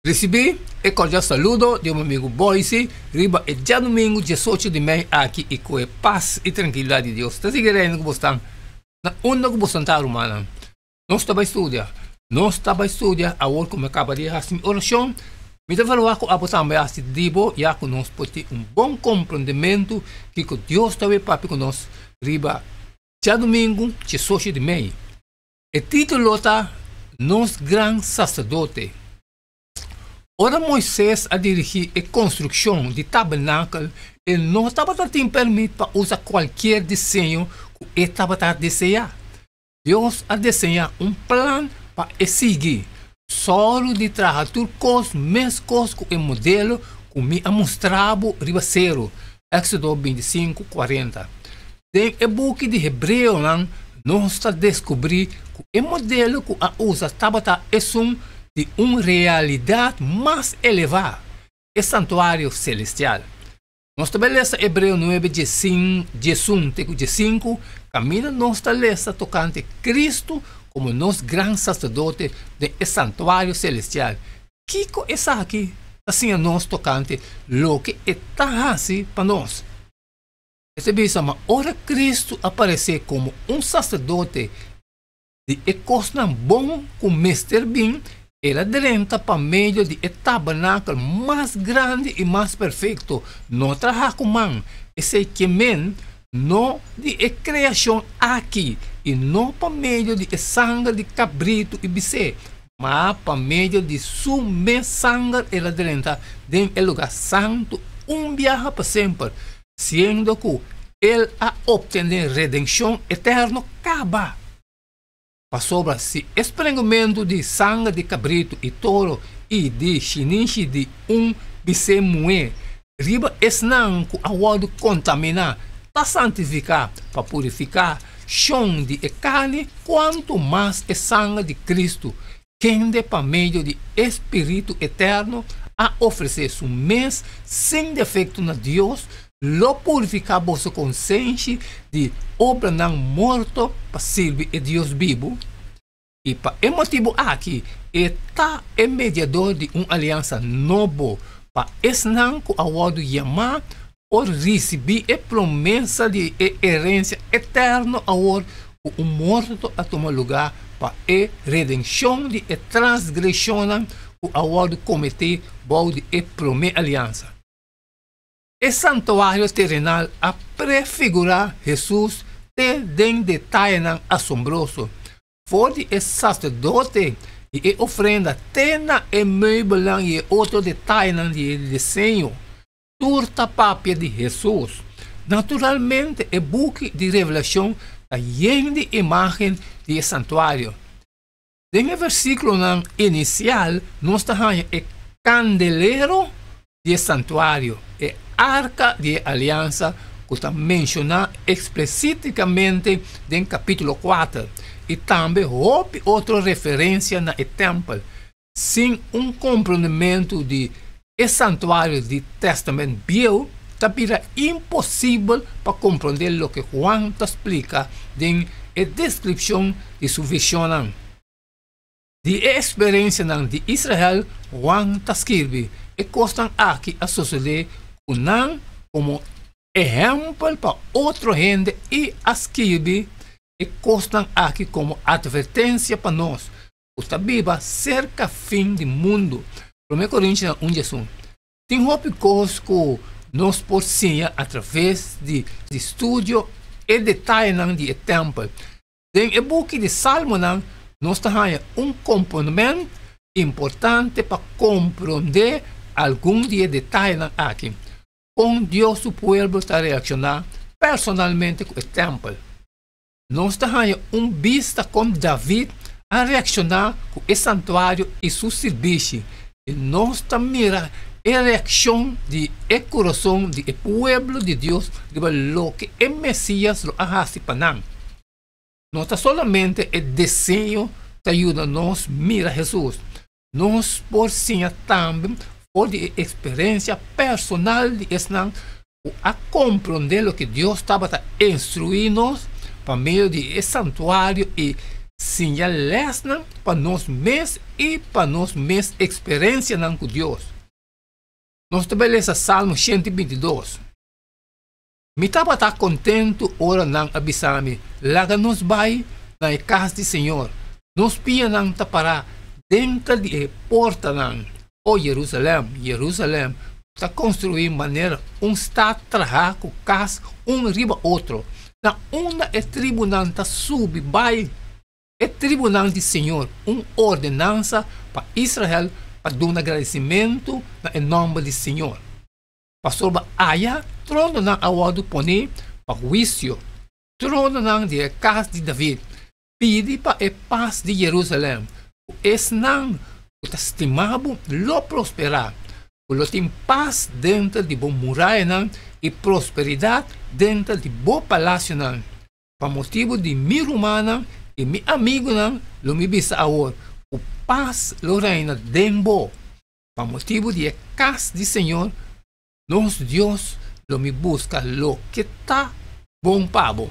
Recebi e cordial saludo de meu amigo Boise, riba e já domingo, 18 de maio, aqui e com a paz e tranquilidade de Deus. Está seguindo que você na onda que você está humana. Não está para estudar. Não está para estudar, agora como acaba de fazer oração, me deve falar com a você também, assim, dibo, já que nós podemos ter bom compreendimento que Deus está aí para nós, riba, já domingo, 18 de maio. O título está Nos Gran Sacerdote. Ora Moisés a dirigir a construção de tabernáculo, ele não estava tendo permito para usar qualquer desenho que ele estava a desenhar. Deus a desenhar plano para seguir. Solo de trabalhar turcos, mescos com o modelo que me mostrava ribaceiro. Éxodo 25, 40. Tem o book de Hebreu, nós está descobrir que o modelo que a usa estava de uma realidade mais elevada, o santuário celestial. Nossa beleza Hebreu 9, 5, caminha nossa beleza tocante Cristo como nosso grande sacerdote do santuário celestial. Kiko é aqui, assim a nós tocante, lo que está assim para nós. Esse bisa, mas ora Cristo aparecer como um sacerdote de coisa bom com mestre bem, ele adelenta para meio de tabernáculo mais grande e mais perfeito. Não trabalha com mão. Esse que men não de criação aqui e não para meio de sangue de cabrito e bicê, mas para meio de sua sangue ele adelenta em lugar santo viaja para sempre, sendo que ele a obter redenção eterna acaba. Sobre esse espremimento de sangue de cabrito e touro e de chiniche de bicê moé, riba esnan que a wado contaminar, para santificar, para purificar, chão de carne, quanto mais é sangue de Cristo, quem de para meio de Espírito eterno a oferecer seu mês sem defeito na Deus, lo purificar vossa consciência de obra não morto para servir a Deus vivo. E para o motivo aqui, está o mediador de uma aliança nova para esse não que a wado chamar ou receber a promessa de herência eterna ao o morto a tomar lugar para a redenção de transgressão que a wado cometer por a primeira aliança. O santuário terrenal a prefigurar Jesus tem detalhe assombroso. Fora o sacerdote e a ofrenda tem e meio e outro detalhe de desenho. Turta papia de Jesus. Naturalmente, o book de revelação está cheio de imagem de santuário. No versículo inicial, nós temos o candelero de santuário, a arca de aliança, que está mencionado explicitamente no capítulo 4. E também houve outra referência no templo. Sem compreendimento de santuário do Testamento Velho, também impossível para compreender o que Juan explica na descrição de sua visão. De experiência de Israel, Juan escreve e constam aqui a suceder como exemplo para outra gente e escreve e constam aqui como advertência para nós. Está viva cerca fim do mundo. 1 Coríntios 1:1. Tem coisas que nós podemos através de estudo e detalhe do templo. No book de Salmo, nós temos componente importante para compreender alguns detalhes aqui. Como Deus o povo está reaccionando personalmente com o templo. Nós temos vista com David a reaccionar com o santuário e seu serviço. E nós mira a reação de coração do povo de Deus de lo que o Messias lo hace para nós. Não solamente o desenho que ajuda a nós mira Jesus. Nós por sim também por de experiência personal de esnan a compreender o que Deus estava a instruir-nos para meio de santuário e Sinales para nós mes e para nós mes experiência com Deus. Nós estabelece Salmo 122. Me estava contento ora não avisar-me. Laga nos vai na casa do Senhor. Nos pia não tapará dentro de porta não. O Jerusalém, Jerusalém, está construído de maneira estado trabalhar com casa riba outro. Na onda é tribunal está sub vai é tribunal do Senhor, ordenança para Israel para dar um agradecimento em nome do Senhor. Pastor Aya, trono na awado pone para juízo, trono na de casa de David, pede para a paz de Jerusalém. Es não o estimado lo prosperar, o tem paz dentro de bom muralha e prosperidade dentro de bom palácio não. Para motivo de mi romana e mi amigo não, lo me bisa agora, o paz lo reina dembo. Para motivo de casa de Senhor, nosso Deus lo me busca lo que está bom pabo.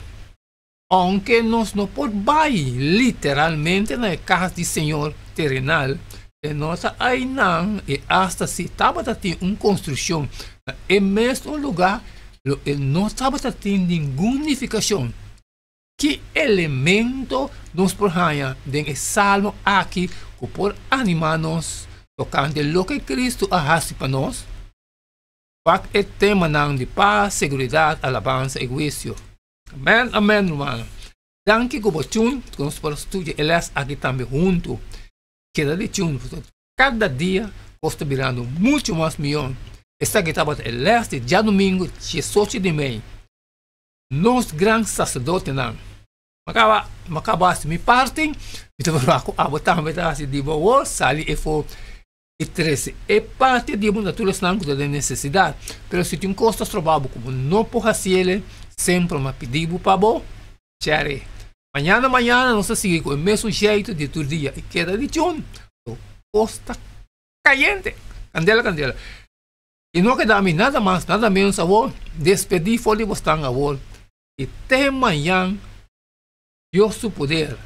Aunque nós não podemos literalmente na casa do Senhor terrenal, e nós aí não, e hasta se estava tendo uma construção, é mesmo lugar, não estava tendo nenhuma unificação. Que elemento nos prohanha de salmo aqui, que por animar-nos, tocando lo que Cristo arrasta para nós? Pak é tema de paz, segurança, alabança e juízo. Amém, amém, irmão. Danke por tun, que nós podemos estudar elas aqui também junto. Queda de tun, cada dia, custa virando muito mais milhão. Esta aqui estava elas de dia domingo, 18 de maio. Nos grandes sacerdotes não. Macaba me partem, me trabalhar com a botar metade de boa, sali e for e 13. É parte de uma natureza não da necessidade, mas se tem um custo trabalho como não por fazer, sempre me pediu para bom, chere. Manhã nós seguimos com o mesmo jeito de todo dia e queda de tchum, costa caliente, candela. E não queda me nada mais, nada menos agora, despedir fora de você agora. E até amanhã, Deus o poder.